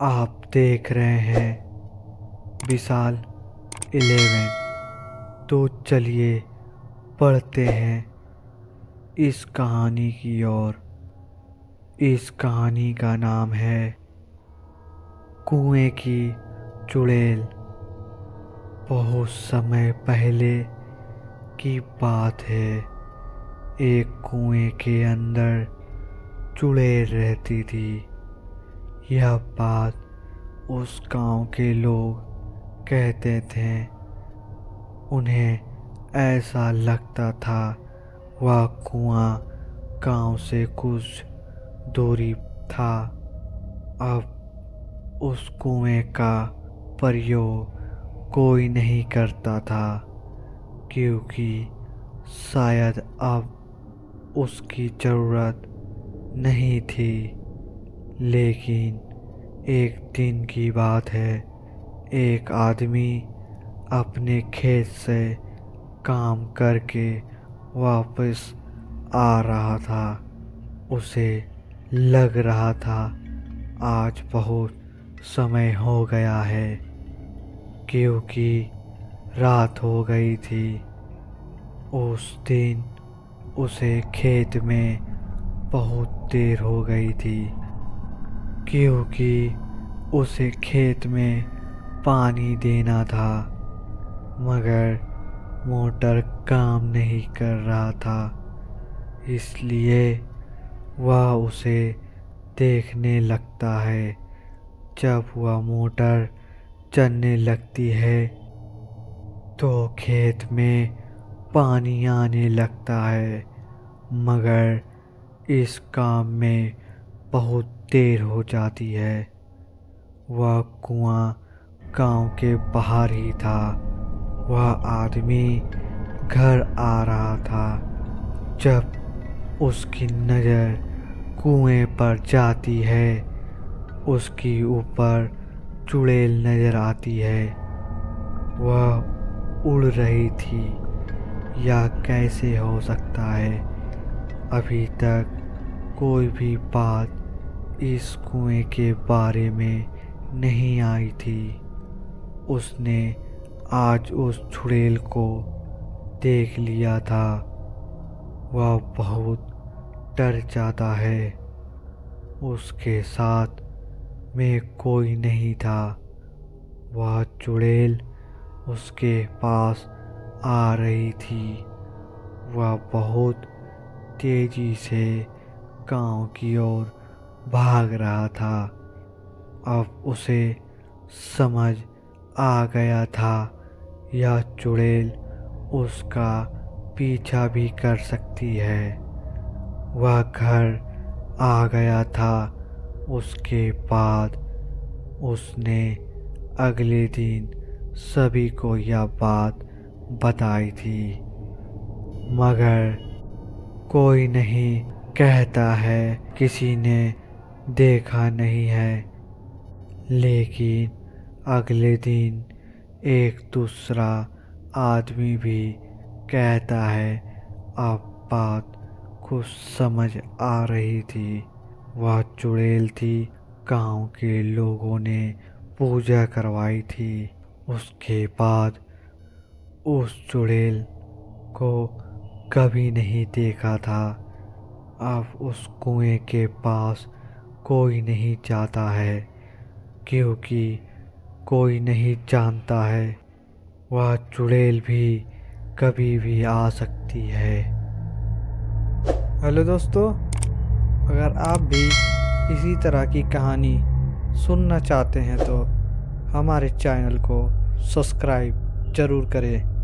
आप देख रहे हैं विशाल 11। तो चलिए पढ़ते हैं इस कहानी की ओर। इस कहानी का नाम है कुएं की चुड़ैल। बहुत समय पहले की बात है। एक कुएं के अंदर चुड़ैल रहती थी। यह बात उस गांव के लोग कहते थे। उन्हें ऐसा लगता था वह कुआं गांव से कुछ दूरी था। अब उस कुएं का प्रयोग कोई नहीं करता था, क्योंकि शायद अब उसकी ज़रूरत नहीं थी। लेकिन एक दिन की बात है। एक आदमी अपने खेत से काम करके वापस आ रहा था। उसे लग रहा था आज बहुत समय हो गया है, क्योंकि रात हो गई थी। उस दिन उसे खेत में बहुत देर हो गई थी, क्योंकि उसे खेत में पानी देना था, मगर मोटर काम नहीं कर रहा था। इसलिए वह उसे देखने लगता है। जब वह मोटर चलने लगती है तो खेत में पानी आने लगता है, मगर इस काम में बहुत देर हो जाती है। वह कुआं गांव के बाहर ही था। वह आदमी घर आ रहा था जब उसकी नज़र कुएं पर जाती है। उसकी ऊपर चुड़ैल नज़र आती है। वह उड़ रही थी, या कैसे हो सकता है। अभी तक कोई भी बात इस कुएं के बारे में नहीं आई थी। उसने आज उस चुड़ैल को देख लिया था। वह बहुत डर जाता है। उसके साथ में कोई नहीं था। वह चुड़ैल उसके पास आ रही थी। वह बहुत तेजी से गांव की ओर भाग रहा था। अब उसे समझ आ गया था यह चुड़ैल उसका पीछा भी कर सकती है। वह घर आ गया था। उसके बाद उसने अगले दिन सभी को यह बात बताई थी, मगर कोई नहीं कहता है किसी ने देखा नहीं है। लेकिन अगले दिन एक दूसरा आदमी भी कहता है। अब बात कुछ समझ आ रही थी। वह चुड़ैल थी। गांव के लोगों ने पूजा करवाई थी। उसके बाद उस चुड़ैल को कभी नहीं देखा था। अब उस कुएं के पास कोई नहीं जाता है, क्योंकि कोई नहीं जानता है वह चुड़ैल भी कभी भी आ सकती है। हेलो दोस्तों, अगर आप भी इसी तरह की कहानी सुनना चाहते हैं तो हमारे चैनल को सब्सक्राइब ज़रूर करें।